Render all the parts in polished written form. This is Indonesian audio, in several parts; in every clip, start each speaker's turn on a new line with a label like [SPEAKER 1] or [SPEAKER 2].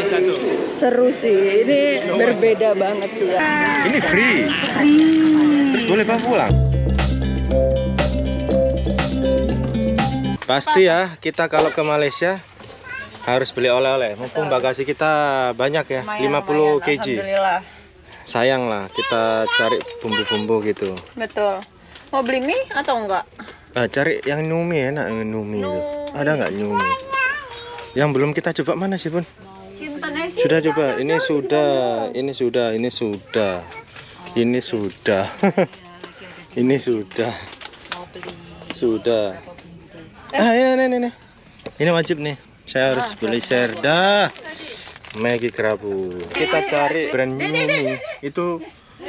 [SPEAKER 1] satu.
[SPEAKER 2] Seru sih, ini berbeda banget sih ya.
[SPEAKER 1] Ini free. Terus boleh bawa pulang. Pasti ya, kita kalau ke Malaysia harus beli oleh-oleh. Mumpung bagasi kita banyak ya, 50 kg.
[SPEAKER 2] Alhamdulillah.
[SPEAKER 1] Sayang lah, kita cari bumbu-bumbu gitu.
[SPEAKER 2] Betul. Mau beli mie atau enggak?
[SPEAKER 1] Nah, cari yang Numi enak, Numi itu. Ada nggak Numi? Yang belum kita coba mana sih, Bun? Sudah coba, ini sudah, ini sudah, ini sudah, ini sudah, ini sudah, sudah. Ah, ini wajib nih. Saya harus beli Serda, Maggi Kerabu. Kita cari brand Numi. Itu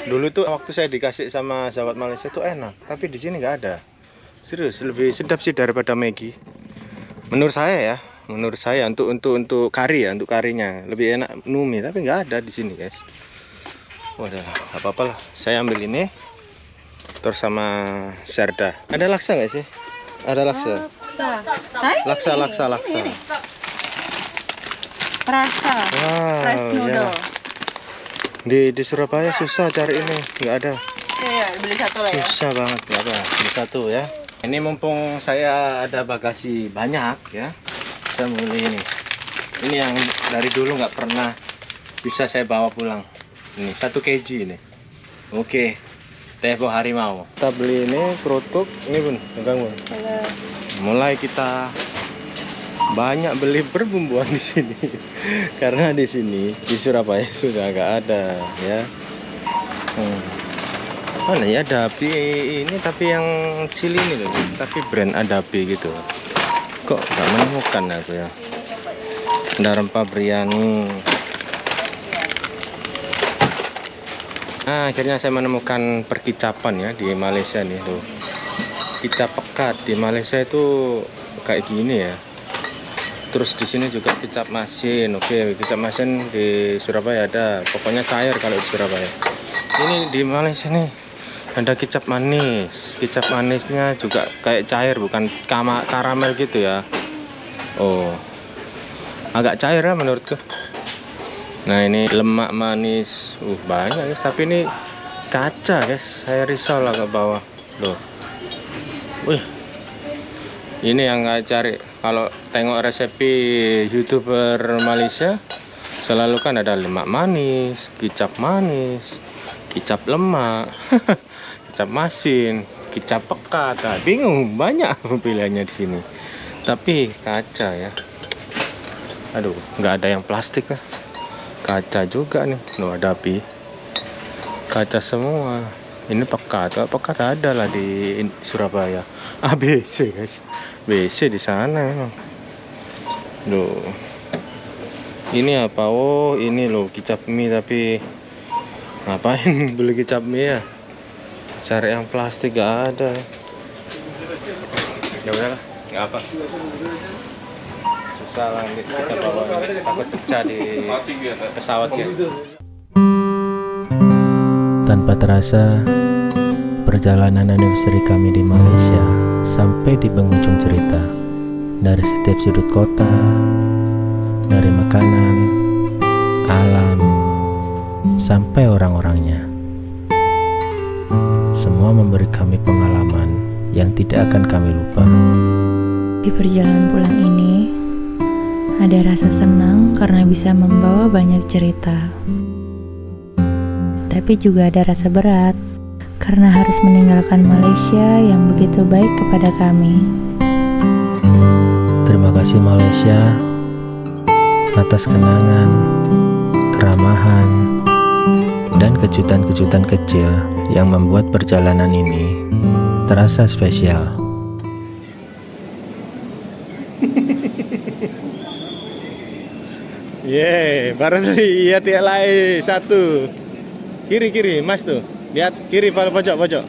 [SPEAKER 1] dulu tuh waktu saya dikasih sama sahabat Malaysia tuh enak, tapi di sini nggak ada. Serius, lebih sedap sih daripada Maggi. Menurut saya ya, menurut saya untuk kari ya, untuk karinya lebih enak Numi, tapi nggak ada di sini guys. Wadah, apa-apa lah. Saya ambil ini, terus sama Serda. Ada laksa nggak sih? Ada laksa. Laksa.
[SPEAKER 2] Rasa.
[SPEAKER 1] Wow,
[SPEAKER 2] Fresh noodle.
[SPEAKER 1] Ya. Di Surabaya susah cari ini, nggak ada.
[SPEAKER 2] Iya, beli satu lah ya.
[SPEAKER 1] Susah banget, nggak apa, beli satu ya. Ini mumpung saya ada bagasi banyak ya, saya beli ini. Ini yang dari dulu nggak pernah bisa saya bawa pulang. Ini 1 kg ini. Oke, Tepo Harimau. Kita beli ini kerutuk, ini Bun, pegang Bun. Mulai kita banyak beli perbumbuan di sini, karena di sini di Surabaya sudah nggak ada ya. Mana ya Adapi ini, tapi yang cili ini loh, tapi brand Adapi gitu. Kok nggak menemukan aku ya. Ada rempah biryani. Nah, akhirnya saya menemukan perkicapan ya di Malaysia nih loh. Kicap pekat di Malaysia itu kayak gini ya. Terus di sini juga kicap masin. Oke, kicap masin di Surabaya ada. Pokoknya cair kalau di Surabaya. Ini di Malaysia nih ada kicap manis. Kicap manisnya juga kayak cair, bukan karamel gitu ya. Oh, agak cair ya menurutku. Nah, ini lemak manis. Banyak guys, tapi ini kaca guys. Saya risau lah ke bawah. Loh. Wih. Ini yang nggak cari. Kalau tengok resepi YouTuber Malaysia, selalu kan ada lemak manis, kicap lemak, kicap masin, kicap pekat. Nah, bingung, banyak pilihannya di sini. Tapi kaca ya. Aduh, nggak ada yang plastik lah. Kaca juga nih. Loh, ada api. Kaca semua. Ini pekat. Pekat ada lah di Surabaya. ABC guys. BC di sana emang. Loh. Ini apa? Oh, ini loh kicap mie, tapi ngapain beli kicap mie ya? Cari yang plastik gak ada. Ya udahlah, nggak apa. Susah lah kita bawa, takut pecah di pesawatnya.
[SPEAKER 3] Tanpa terasa, perjalanan anniversary kami di Malaysia sampai di penghujung cerita. Dari setiap sudut kota, dari makanan, alam, sampai orang-orangnya. Semua memberi kami pengalaman yang tidak akan kami lupa.
[SPEAKER 4] Di perjalanan pulang ini, ada rasa senang karena bisa membawa banyak cerita. Tapi juga ada rasa berat karena harus meninggalkan Malaysia yang begitu baik kepada kami.
[SPEAKER 3] Terima kasih Malaysia atas kenangan, keramahan, dan kejutan-kejutan kecil yang membuat perjalanan ini terasa spesial.
[SPEAKER 1] Baru lihat TLI 1. Kiri Mas tuh. Lihat kiri pada pojok.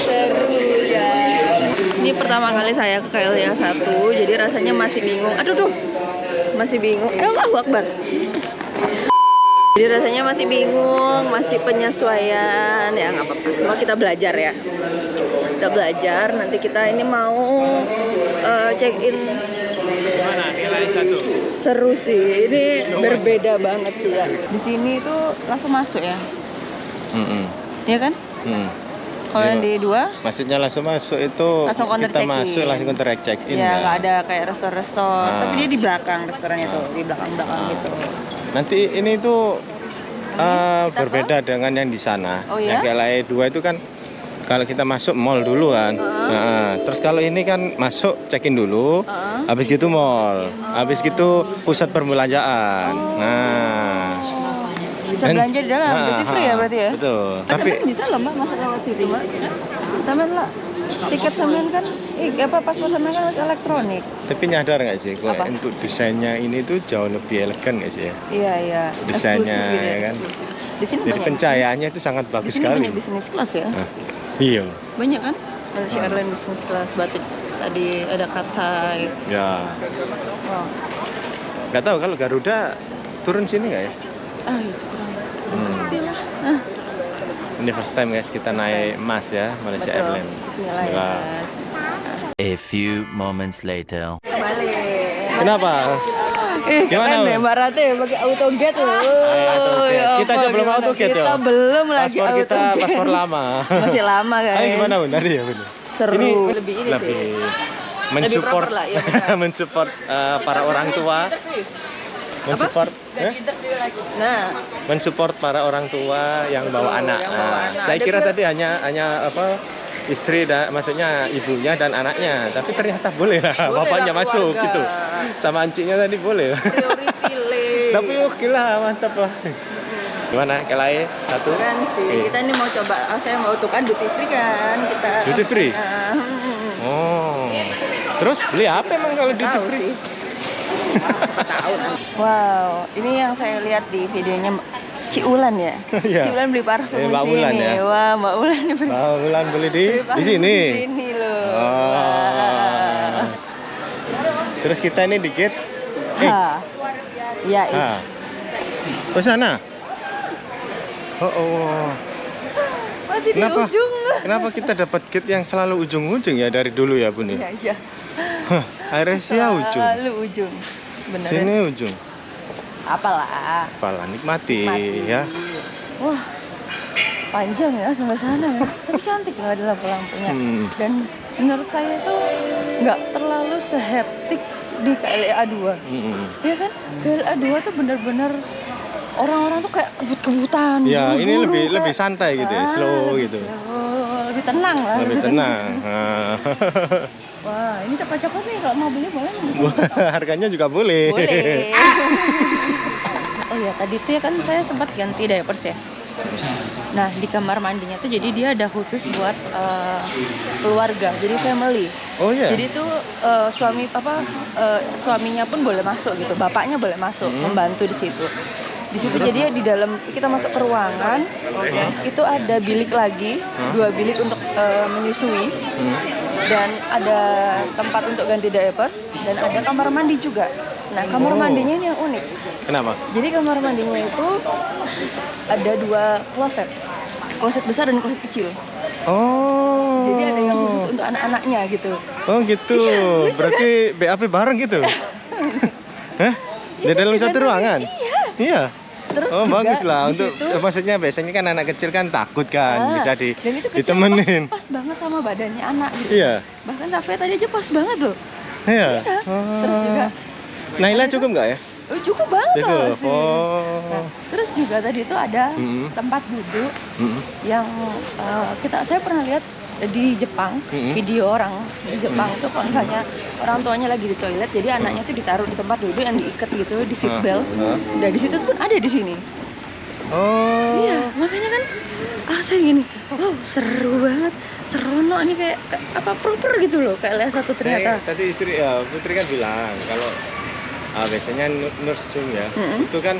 [SPEAKER 2] Seru ya. Ini pertama kali saya ke KLIA 1, jadi rasanya masih bingung. Aduh, masih bingung. Allahu Akbar. Jadi rasanya masih bingung, masih penyesuaian. Ya nggak apa-apa, semua kita belajar ya. Kita belajar, nanti kita ini mau check in.
[SPEAKER 1] Mana nilai 1?
[SPEAKER 2] Seru sih, ini berbeda banget sih ya. Di sini tuh langsung masuk ya, ya kan? Kalau yang di 2
[SPEAKER 1] maksudnya langsung masuk itu
[SPEAKER 2] langsung counter
[SPEAKER 1] kita
[SPEAKER 2] check-in.
[SPEAKER 1] masuk langsung counter check in
[SPEAKER 2] Ya
[SPEAKER 1] kan?
[SPEAKER 2] nggak ada kayak restoran,
[SPEAKER 1] Ah.
[SPEAKER 2] tapi dia di belakang restorannya tuh, di belakang gitu.
[SPEAKER 1] Nanti ini tuh
[SPEAKER 2] Kita
[SPEAKER 1] berbeda dengan yang di sana.
[SPEAKER 2] Oh, ya?
[SPEAKER 1] Yang KLIA 2 itu kan kalau kita masuk mall dulu kan. Nah, terus kalau ini kan masuk check-in dulu, habis gitu mall, habis gitu pusat perbelanjaan. Nah,
[SPEAKER 2] Bisa belanja di dalam, duty free ya berarti ya?
[SPEAKER 1] Betul.
[SPEAKER 2] Tapi
[SPEAKER 1] Tapi
[SPEAKER 2] bisa loh mbak masuk lewat situ mbak. Sampean lah, tiket sampean kan, paspor sampean kan elektronik.
[SPEAKER 1] tapi nyadar nggak sih, kalau
[SPEAKER 2] Apa?
[SPEAKER 1] untuk desainnya ini tuh jauh lebih elegan nggak sih ya?
[SPEAKER 2] Iya.
[SPEAKER 1] Desainnya,
[SPEAKER 2] Eksklusif gitu
[SPEAKER 1] ya kan?
[SPEAKER 2] eksklusif. Di sini
[SPEAKER 1] Jadi
[SPEAKER 2] banyak.
[SPEAKER 1] pencahayaannya itu sangat
[SPEAKER 2] Di
[SPEAKER 1] bagus
[SPEAKER 2] sini
[SPEAKER 1] sekali.
[SPEAKER 2] banyak bisnis kelas ya.
[SPEAKER 1] Nah, iya.
[SPEAKER 2] Banyak kan? Malaysia Airlines bisnis kelas, Batik tadi ada Cathay.
[SPEAKER 1] Ya.
[SPEAKER 2] Wow.
[SPEAKER 1] Nggak tahu kalau Garuda turun sini nggak ya?
[SPEAKER 2] Ah itu kurang.
[SPEAKER 1] Hmm.
[SPEAKER 2] Pastilah.
[SPEAKER 1] Ini first time guys kita naik MAS ya, Malaysia
[SPEAKER 2] Betul.
[SPEAKER 1] Airlines.
[SPEAKER 2] Bismillah ya.
[SPEAKER 3] A few moments later.
[SPEAKER 2] Balik.
[SPEAKER 1] Kenapa? Gimana,
[SPEAKER 2] Keren
[SPEAKER 1] Bang?
[SPEAKER 2] deh Mbak Rate pakai autogate loh.
[SPEAKER 1] autogate.
[SPEAKER 2] Ya
[SPEAKER 1] Kita
[SPEAKER 2] apa,
[SPEAKER 1] aja belum
[SPEAKER 2] gimana?
[SPEAKER 1] autogate ya?
[SPEAKER 2] Kita belum lagi
[SPEAKER 1] Paspor kita
[SPEAKER 2] autogate.
[SPEAKER 1] paspor lama.
[SPEAKER 2] Masih lama guys.
[SPEAKER 1] Ayo gimana Bun? Tadi ya Bun?
[SPEAKER 2] Seru.
[SPEAKER 1] Ini
[SPEAKER 2] lebih ini
[SPEAKER 1] lebih
[SPEAKER 2] sih.
[SPEAKER 1] mensupport
[SPEAKER 2] proper lah, iya benar.
[SPEAKER 1] mensupport para orang tua. Mensupport
[SPEAKER 2] Nah,
[SPEAKER 1] mensupport para orang tua yang bawa anak.
[SPEAKER 2] yang bawa
[SPEAKER 1] Nah,
[SPEAKER 2] anak.
[SPEAKER 1] saya
[SPEAKER 2] Ada
[SPEAKER 1] kira
[SPEAKER 2] juga-
[SPEAKER 1] tadi hanya apa istri dan maksudnya ibunya dan anaknya, tapi ternyata boleh lah
[SPEAKER 2] Boleh
[SPEAKER 1] bapaknya
[SPEAKER 2] lah,
[SPEAKER 1] masuk
[SPEAKER 2] keluarga.
[SPEAKER 1] gitu. Sama anciknya tadi boleh.
[SPEAKER 2] priority list.
[SPEAKER 1] Tapi oke lah, mantap lah. Gimana KLIA 1?
[SPEAKER 2] Keren sih.
[SPEAKER 1] Oke.
[SPEAKER 2] Kita ini mau coba, saya mau tuh kan duty free kan kita.
[SPEAKER 1] Duty free?
[SPEAKER 2] Nah,
[SPEAKER 1] Oh. Terus beli apa emang kalau duty
[SPEAKER 2] tahu
[SPEAKER 1] free?
[SPEAKER 2] sih. Tahu. Wow, ini yang saya lihat di videonya Ci Ulan ya.
[SPEAKER 1] Iya.
[SPEAKER 2] Ci Ulan beli parfum di
[SPEAKER 1] Mbak
[SPEAKER 2] sini.
[SPEAKER 1] Ulan ya?
[SPEAKER 2] Wah, Mbak Ulan nih beli
[SPEAKER 1] Mbak Wulan beli di
[SPEAKER 2] parfum
[SPEAKER 1] sini.
[SPEAKER 2] Di sini loh.
[SPEAKER 1] Oh.
[SPEAKER 2] Wah.
[SPEAKER 1] Terus kita ini dikit.
[SPEAKER 2] Ya, itu.
[SPEAKER 1] Oh sana. Oh.
[SPEAKER 2] Masih di
[SPEAKER 1] Kenapa?
[SPEAKER 2] ujung.
[SPEAKER 1] Kenapa kita dapat gate yang selalu ujung-ujung ya dari dulu ya Bun?
[SPEAKER 2] Iya, iya.
[SPEAKER 1] Asia ujung.
[SPEAKER 2] Selalu ujung. Bener.
[SPEAKER 1] Sini ujung.
[SPEAKER 2] Apalah.
[SPEAKER 1] Apalah nikmati
[SPEAKER 2] Mati.
[SPEAKER 1] ya.
[SPEAKER 2] Wah, panjang ya sampai sana ya. Tapi cantik loh ada lampu-lampunya. Dan menurut saya tuh nggak terlalu sehektik di KLIA 2. Iya kan? KLIA 2 tuh bener-bener orang-orang tuh kayak kebut-kebutan.
[SPEAKER 1] Ya ini
[SPEAKER 2] buru-buru,
[SPEAKER 1] lebih
[SPEAKER 2] kayak-
[SPEAKER 1] santai gitu ya, slow
[SPEAKER 2] lebih
[SPEAKER 1] gitu.
[SPEAKER 2] slow, lebih tenang lah.
[SPEAKER 1] Lebih tenang.
[SPEAKER 2] Wah, ini cepat-cepat nih kalau mau beli boleh nggak?
[SPEAKER 1] Harganya juga boleh.
[SPEAKER 2] Boleh. Oh ya, tadi tuh ya kan saya sempat ganti diapers ya. Nah, di kamar mandinya tuh jadi dia ada khusus buat keluarga, jadi family.
[SPEAKER 1] Oh iya.
[SPEAKER 2] Jadi tuh suaminya pun boleh masuk gitu, bapaknya boleh masuk membantu di situ. Di situ jadi di dalam kita masuk ke ruangan, itu ada bilik lagi, 2 bilik untuk menyusui. Dan ada tempat untuk ganti diapers dan ada kamar mandi juga. Nah, kamar mandinya ini yang unik.
[SPEAKER 1] Kenapa?
[SPEAKER 2] Jadi kamar mandinya itu ada 2 kloset besar dan kloset kecil.
[SPEAKER 1] Oh.
[SPEAKER 2] Jadi ada yang khusus untuk anak-anaknya gitu.
[SPEAKER 1] Oh gitu. Berarti BAP bareng gitu. Hah? Di dalam satu ruangan? Iya.
[SPEAKER 2] Terus
[SPEAKER 1] Oh
[SPEAKER 2] juga
[SPEAKER 1] bagus lah
[SPEAKER 2] di
[SPEAKER 1] untuk
[SPEAKER 2] situ-
[SPEAKER 1] maksudnya biasanya kan anak kecil kan takut kan bisa
[SPEAKER 2] dan itu kecil
[SPEAKER 1] ditemenin.
[SPEAKER 2] pas banget sama badannya anak gitu.
[SPEAKER 1] Iya.
[SPEAKER 2] Bahkan Raffi tadi aja pas banget loh.
[SPEAKER 1] Iya.
[SPEAKER 2] Terus juga
[SPEAKER 1] Naila cukup nggak ya?
[SPEAKER 2] cukup banget
[SPEAKER 1] Cukup.
[SPEAKER 2] sih.
[SPEAKER 1] Oh.
[SPEAKER 2] Nah, terus juga tadi itu ada tempat duduk yang saya pernah lihat di Jepang, video orang di Jepang tuh kalau misalnya orang tuanya lagi di toilet, jadi anaknya tuh ditaruh di tempat duduk yang diikat gitu di seat belt. Nah di situ pun ada di sini.
[SPEAKER 1] Oh.
[SPEAKER 2] Iya, makanya kan saya gini, wow seru banget, serono ini kayak apa proper gitu loh, kayak lihat satu ternyata.
[SPEAKER 1] Tadi istri Putri kan bilang kalau biasanya nurse room ya itu kan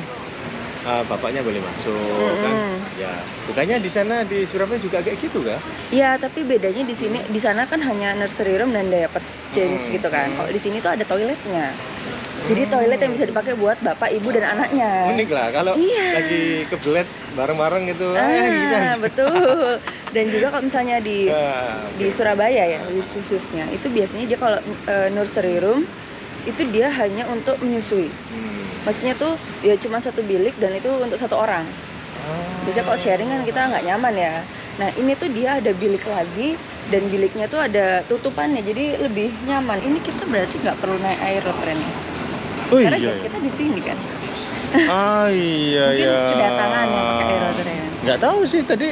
[SPEAKER 1] bapaknya boleh masuk kan ya bukannya di sana di Surabaya juga kayak gitu kah?
[SPEAKER 2] Iya, tapi bedanya di sini, di sana kan hanya nursery room dan diapers change gitu kan. Kalau di sini tuh ada toiletnya. Jadi toilet yang bisa dipakai buat bapak, ibu, dan anaknya.
[SPEAKER 1] Unik lah kalau
[SPEAKER 2] Iya.
[SPEAKER 1] lagi kebelet bareng-bareng gitu. Gitu aja.
[SPEAKER 2] Betul. Dan juga kalau misalnya di
[SPEAKER 1] Oke.
[SPEAKER 2] Surabaya ya, khususnya itu biasanya dia kalau nursery room itu dia hanya untuk menyusui. Maksudnya tuh ya cuma satu bilik dan itu untuk satu orang. Biasanya kalau sharing kan kita nggak nyaman ya. Nah ini tuh dia ada bilik lagi dan biliknya tuh ada tutupannya jadi lebih nyaman. Ini kita berarti nggak perlu naik aeroplane ya.
[SPEAKER 1] Oh
[SPEAKER 2] Karena
[SPEAKER 1] iya.
[SPEAKER 2] kita di sini kan.
[SPEAKER 1] Ah iya
[SPEAKER 2] Mungkin
[SPEAKER 1] ya.
[SPEAKER 2] kedatangan yang pakai aeroplane.
[SPEAKER 1] Nggak tahu sih tadi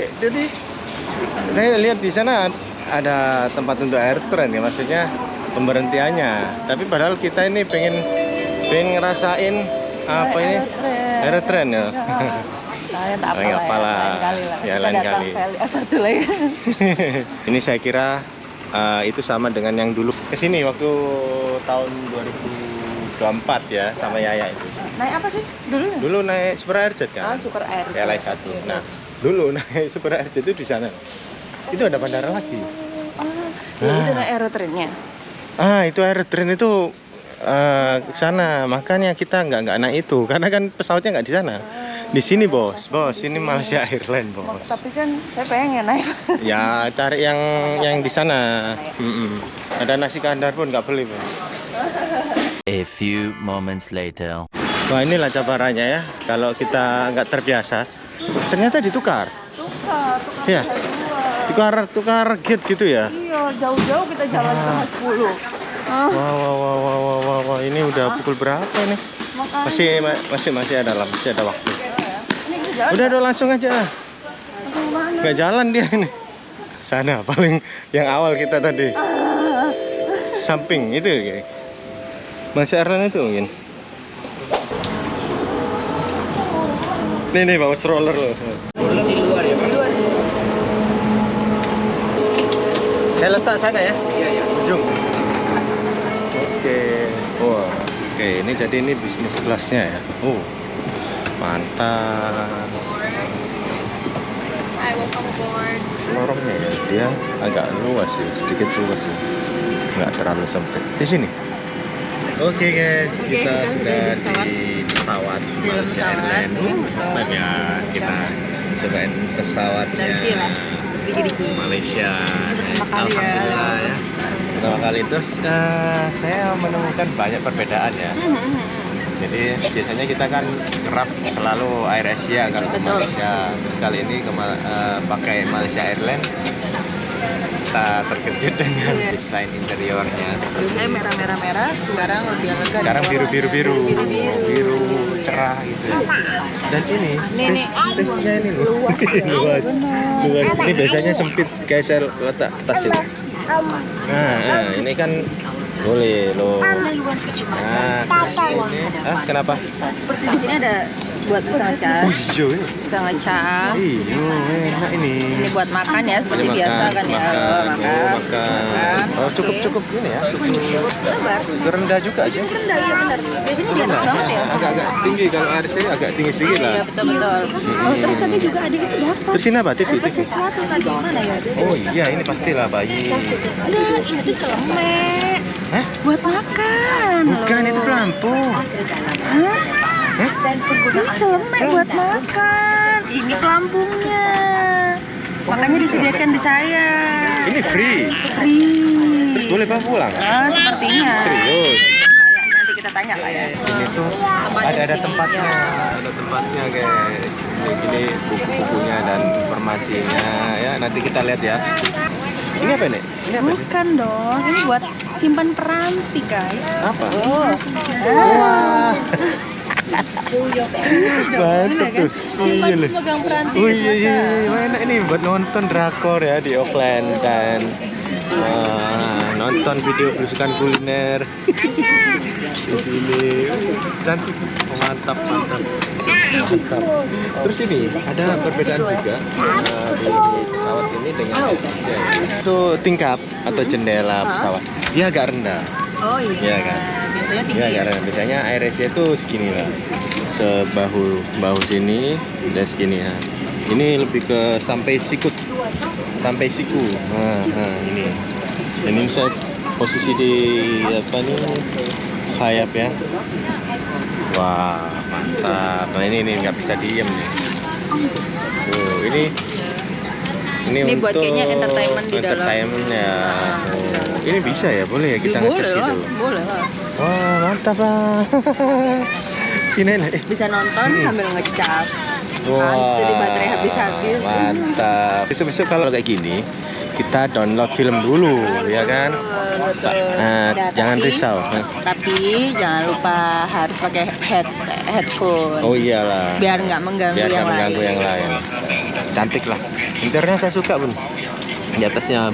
[SPEAKER 1] saya lihat di sana ada tempat untuk air train ya, maksudnya pemberhentiannya. Tapi padahal kita ini pengen ngerasain apa ini air train ya.
[SPEAKER 2] Saya tak
[SPEAKER 1] Nggak
[SPEAKER 2] apa
[SPEAKER 1] apalah.
[SPEAKER 2] lain kali lah.
[SPEAKER 1] Ya,
[SPEAKER 2] Kita
[SPEAKER 1] lain
[SPEAKER 2] datang
[SPEAKER 1] kali.
[SPEAKER 2] ke satu lagi.
[SPEAKER 1] Ini saya kira itu sama dengan yang dulu kesini waktu tahun 2024 ya sama Yaya itu.
[SPEAKER 2] Naik apa sih dulu?
[SPEAKER 1] Dulu naik Super Airjet kan.
[SPEAKER 2] Super Air.
[SPEAKER 1] PLI 1. Nah, dulu naik Super Airjet itu di sana. Itu ada bandara lagi.
[SPEAKER 2] Ya, itu naik aerotrainnya.
[SPEAKER 1] Itu air train itu ke sana. Makanya kita nggak naik itu karena kan pesawatnya nggak di sana. Di sini bos, ini Malaysia Airlines bos.
[SPEAKER 2] Tapi kan saya pengen naik.
[SPEAKER 1] Ya cari yang di sana. Ada nasi kandar pun nggak beli bos.
[SPEAKER 3] A few moments later.
[SPEAKER 1] Wah inilah cabarannya ya. Kalau kita nggak terbiasa, ternyata ditukar.
[SPEAKER 2] Tukar
[SPEAKER 1] Ya.
[SPEAKER 2] dua.
[SPEAKER 1] Tukar gate gitu ya.
[SPEAKER 2] Iya, jauh-jauh kita jalan setengah 10.
[SPEAKER 1] Wah, ini udah pukul berapa nih?
[SPEAKER 2] Makanya.
[SPEAKER 1] Masih ada waktu.
[SPEAKER 2] Ini kita jalan.
[SPEAKER 1] Udah langsung aja.
[SPEAKER 2] Langsung kemana?
[SPEAKER 1] Nggak jalan dia ini. Sana paling yang awal kita tadi. Samping itu kayak. Malaysia Airlines itu mungkin. Nih bawa stroller loh.
[SPEAKER 2] Di luar.
[SPEAKER 1] Saya letak sana ya. Iya. Ujung. Oke. Wah. Oke, ini bisnis kelasnya ya. Mantap.
[SPEAKER 2] Hi, welcome aboard.
[SPEAKER 1] Lorongnya ya, dia agak luas sih, sedikit luas sih. Nggak terlalu sempit. Di sini. Oke guys, kita sudah di pesawat Malaysia Airlines. Mantap ya, kita cobain pesawatnya Malaysia. Alhamdulillah ya. Pertama kali terus saya menemukan banyak perbedaan ya. Jadi biasanya kita kan kerap selalu Air Asia kalau ke Malaysia. Terus kali ini pakai Malaysia Airlines. Kita terkejut dengan desain interiornya.
[SPEAKER 2] Saya merah-merah, sekarang lebih lega.
[SPEAKER 1] Sekarang biru cerah gitu. Dan ini space-nya ini loh. Luas. Ini biasanya sempit kayak saya letak tas itu. Nah, ini kan boleh loh. Nah, terus ini, kenapa?
[SPEAKER 2] Seperti di sini ada buat bisa ngecas.
[SPEAKER 1] Iya, ini.
[SPEAKER 2] Bisa ngecas.
[SPEAKER 1] Iya, enak ini.
[SPEAKER 2] Ini buat makan ya, seperti
[SPEAKER 1] Ini
[SPEAKER 2] biasa kan ya.
[SPEAKER 1] Makan. Oh, cukup ini ya. Cukup
[SPEAKER 2] Lebar.
[SPEAKER 1] rendah juga sih.
[SPEAKER 2] Rendah ya benar. Biasanya di atas banget ya.
[SPEAKER 1] Agak tinggi kalau air sih agak tinggi sedikit lah.
[SPEAKER 2] Iya betul. Oh terus tadi juga adik itu dapat.
[SPEAKER 1] Terus ini apa? TV.
[SPEAKER 2] Sesuatu tadi mana ya?
[SPEAKER 1] Oh iya, ini pastilah bayi.
[SPEAKER 2] Ada ini tuh celemek.
[SPEAKER 1] Hah?
[SPEAKER 2] Buat makan.
[SPEAKER 1] Bukan, itu pelampung.
[SPEAKER 2] Hah? Ini celemek buat makan. Ini pelampungnya. Makanya disediakan di saya.
[SPEAKER 1] Ini free. Terus boleh bawa pulang?
[SPEAKER 2] Sepertinya.
[SPEAKER 1] Serius.
[SPEAKER 2] Kayaknya nanti kita tanya lah ya.
[SPEAKER 1] Sini tuh ada tempatnya. Ada tempatnya guys. Ini buku-bukunya dan informasinya ya. Nanti kita lihat ya. Ini apa nih? Ini apa sih?
[SPEAKER 2] Bukan dong, ini buat simpan peranti guys.
[SPEAKER 1] Apa?
[SPEAKER 2] Wah.
[SPEAKER 1] Mantap tuh.
[SPEAKER 2] Simpan pemegang peranti.
[SPEAKER 1] Oh iya. Enak ini buat nonton drakor ya di offline dan nonton video belusukan kuliner. Di sini cantik, mantap. Terus ini ada perbedaan juga di pesawat ini dengan itu tingkap atau jendela pesawat. Dia agak rendah.
[SPEAKER 2] Oh iya.
[SPEAKER 1] Iya kan?
[SPEAKER 2] Biasanya tinggi.
[SPEAKER 1] Iya, karena biasanya Air Asia itu segini lah, sebahu sini dan segini ya. Ini lebih ke sampai siku. Nah ini. Dan ini saya posisi di sayap ya. Wah, mantap. Nah ini nggak bisa diem nih. Ini
[SPEAKER 2] buat
[SPEAKER 1] untuk
[SPEAKER 2] kayaknya entertainment di dalam.
[SPEAKER 1] entertainment ya. Ini bisa ya, boleh ya kita ngecas gitu.
[SPEAKER 2] Boleh lah.
[SPEAKER 1] Wah, mantap lah. Ini
[SPEAKER 2] Bisa nonton sambil ngecas.
[SPEAKER 1] wah,
[SPEAKER 2] Jadi baterai habis-habis.
[SPEAKER 1] mantap. Besok-besok kalau kayak gini, kita download film dulu, ya kan? Nah, jangan risau.
[SPEAKER 2] Tapi jangan lupa harus pakai headphone.
[SPEAKER 1] Oh iyalah.
[SPEAKER 2] Biar nggak mengganggu
[SPEAKER 1] Biar nggak
[SPEAKER 2] yang
[SPEAKER 1] mengganggu
[SPEAKER 2] lain.
[SPEAKER 1] yang lain. Cantik lah. Interiornya saya suka, Bun. Di atasnya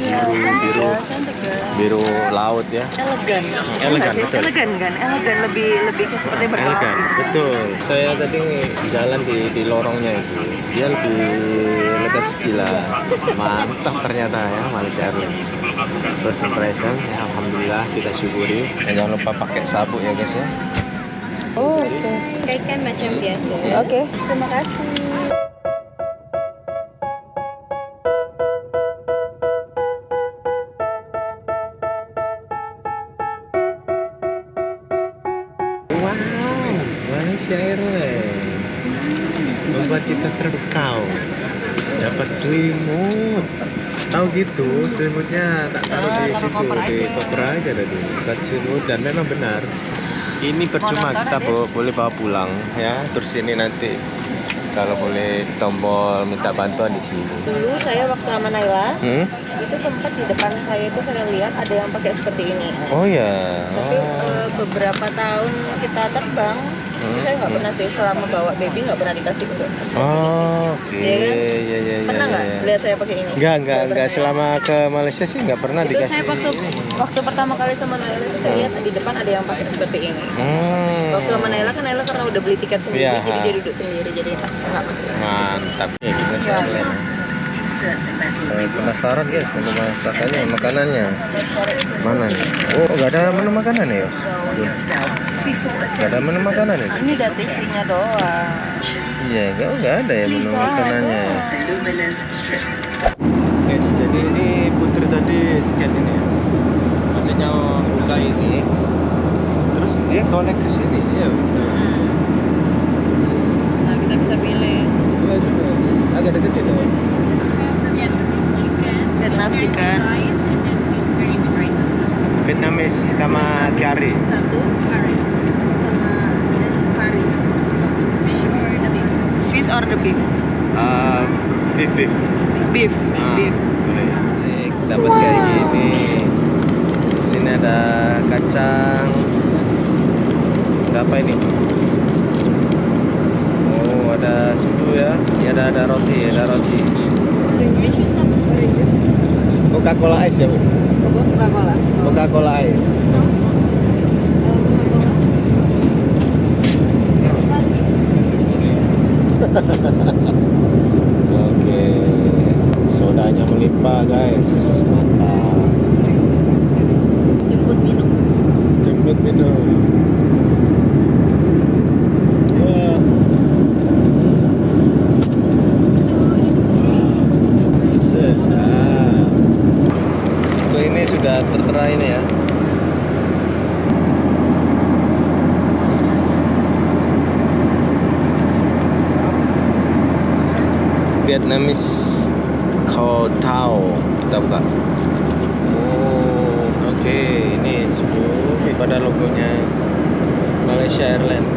[SPEAKER 1] biru laut ya.
[SPEAKER 2] Elegan.
[SPEAKER 1] Elegan, betul.
[SPEAKER 2] Elegan kan? Elegan lebih ke seperti berkelas.
[SPEAKER 1] Elegan, betul. Saya tadi jalan di lorongnya itu, dia lebih lega gila. Mantap ternyata ya Malaysia Airlines. First impression, ya, alhamdulillah kita syukuri. Dan jangan lupa pakai sabuk ya guys ya.
[SPEAKER 2] Oh, oke.
[SPEAKER 5] Kayak kan macam biasa.
[SPEAKER 2] Oke, terima kasih.
[SPEAKER 1] Wow, Malaysia Airlines membuat kita terpukau. Dapat selimut. Tahu gitu, selimutnya tak taruh di situ, di koper aja tadi. Dapat selimut dan memang benar. Ini percuma kita boleh bawa pulang ya. Terus ini nanti kalau boleh tombol minta bantuan di sini.
[SPEAKER 2] Dulu saya waktu sama Naila,
[SPEAKER 1] Hmm?
[SPEAKER 2] itu sempat di depan saya itu saya lihat ada yang pakai seperti ini.
[SPEAKER 1] Oh ya.
[SPEAKER 2] Tapi beberapa tahun kita terbang, saya nggak pernah sih selama bawa baby nggak pernah dikasih untuk.
[SPEAKER 1] Oh, oke.
[SPEAKER 2] Iya kan?
[SPEAKER 1] Ya.
[SPEAKER 2] Pernah nggak lihat saya pakai ini?
[SPEAKER 1] Enggak. Selama ke Malaysia sih nggak pernah
[SPEAKER 2] Itu
[SPEAKER 1] dikasih.
[SPEAKER 2] saya waktu pertama kali sama Naila itu saya lihat di depan ada yang pakai seperti ini. Waktu sama Naila kan Naila karena udah beli tiket sendiri,
[SPEAKER 1] Iya.
[SPEAKER 2] jadi dia duduk sendiri, jadi nggak pakai.
[SPEAKER 1] Mantap ya kita sekalian. Penasaran guys menu masakannya, makanannya mana nih? Oh nggak ada menu makanan ya? Nggak ada menu makanan ya?
[SPEAKER 2] Ini udah TV-nya doang.
[SPEAKER 1] Iya nggak ada ya menu makanannya. Guys jadi ini Putri tadi scan ini ya. Maksudnya buka ini, terus dia connect ke sini ya.
[SPEAKER 2] Nah kita bisa pilih
[SPEAKER 1] Agak deket ya dong.
[SPEAKER 2] Vietnam chicken
[SPEAKER 1] Vietnamese sama curry.
[SPEAKER 2] satu sama curry. Fish or the beef?
[SPEAKER 1] Beef.
[SPEAKER 2] Beef. Beef.
[SPEAKER 1] Boleh. Dapat kayak gini. Di sini ada kacang. Ada apa ini? Oh, ada sudu ya. Ini ada roti, Coca-Cola Ice ya, Bu?
[SPEAKER 2] Coca-Cola.
[SPEAKER 1] Coca-Cola Ice. Oke. Sodanya melimpah, guys. Mantap.
[SPEAKER 2] Jemput minum.
[SPEAKER 1] Wah. Sedap. Tuh ini sudah tertera ini ya. Vietnamese Khao Thao. Kita buka. Oh, oke. Ini sebelum pada logonya Malaysia Airlines.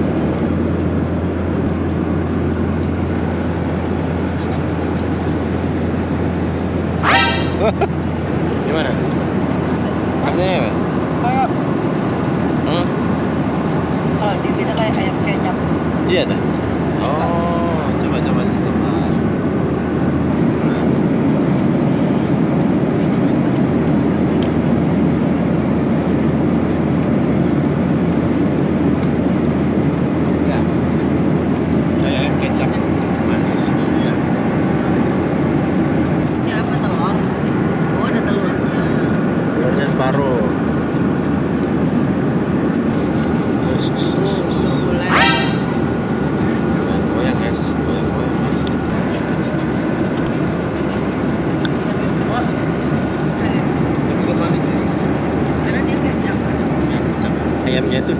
[SPEAKER 1] Gimana? Rasanya apa?
[SPEAKER 2] Kayak
[SPEAKER 1] Hmm?
[SPEAKER 2] kalau di kita kayak ayam kecap.
[SPEAKER 1] Iya dah. Oh, coba sih coba. Ya. Kayak kecap manis.
[SPEAKER 2] Ini apa telur? Oh ada telurnya.
[SPEAKER 1] Telurnya separuh.
[SPEAKER 2] Bulan.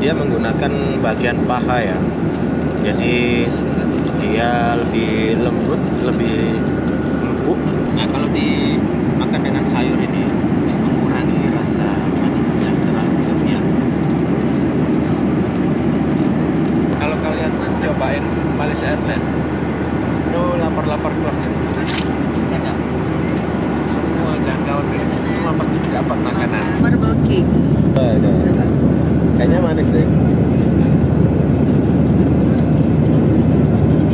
[SPEAKER 1] dia menggunakan bagian paha ya. Jadi dia lebih lembut, lebih empuk. Nah, kalau dimakan dengan sayur ini mengurangi rasa manis yang terlalu berlebihan. Kalau kalian cobain Malaysia Airlines, lapar-lapar tuh. Semua jangkauan ini semua pasti dapat makanan.
[SPEAKER 5] Marble cake.
[SPEAKER 1] Kayaknya manis deh.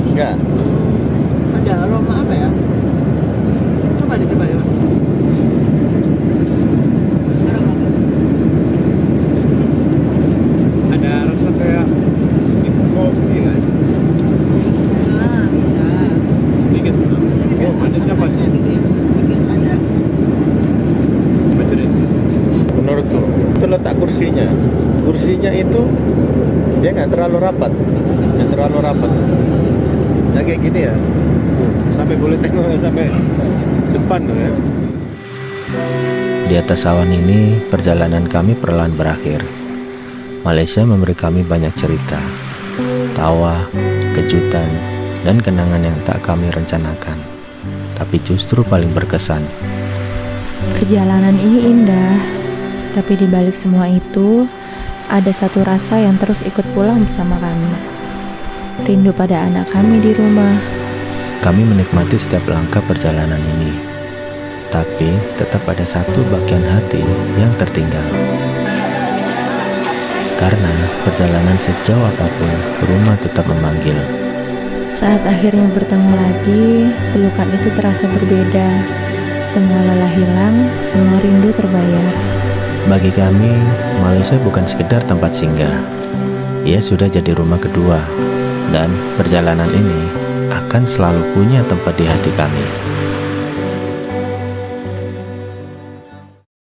[SPEAKER 1] Enggak.
[SPEAKER 5] Ada aroma apa ya? Coba dicoba ya. Aroma apa?
[SPEAKER 1] Ada rasa kayak sedikit kopi kan?
[SPEAKER 5] Ah, bisa.
[SPEAKER 1] Sedikit. Oh, manisnya apa sih?
[SPEAKER 5] Gitu ya. Bikin ada.
[SPEAKER 1] Menurutku itu letak kursinya. Kursinya itu dia nggak terlalu rapat, Nah kayak gini ya, sampai boleh tengok sampai depan loh ya.
[SPEAKER 3] Di atas awan ini, perjalanan kami perlahan berakhir. Malaysia memberi kami banyak cerita, tawa, kejutan, dan kenangan yang tak kami rencanakan, tapi justru paling berkesan.
[SPEAKER 4] Perjalanan ini indah, tapi di balik semua itu ada satu rasa yang terus ikut pulang bersama kami. Rindu pada anak kami di rumah.
[SPEAKER 3] Kami menikmati setiap langkah perjalanan ini, tapi tetap ada satu bagian hati yang tertinggal. Karena perjalanan sejauh apapun, rumah tetap memanggil.
[SPEAKER 4] Saat akhirnya bertemu lagi, pelukan itu terasa berbeda. Semua lelah hilang, semua rindu terbayar.
[SPEAKER 3] Bagi kami, Malaysia bukan sekedar tempat singgah. Ia sudah jadi rumah kedua, dan perjalanan ini akan selalu punya tempat di hati kami.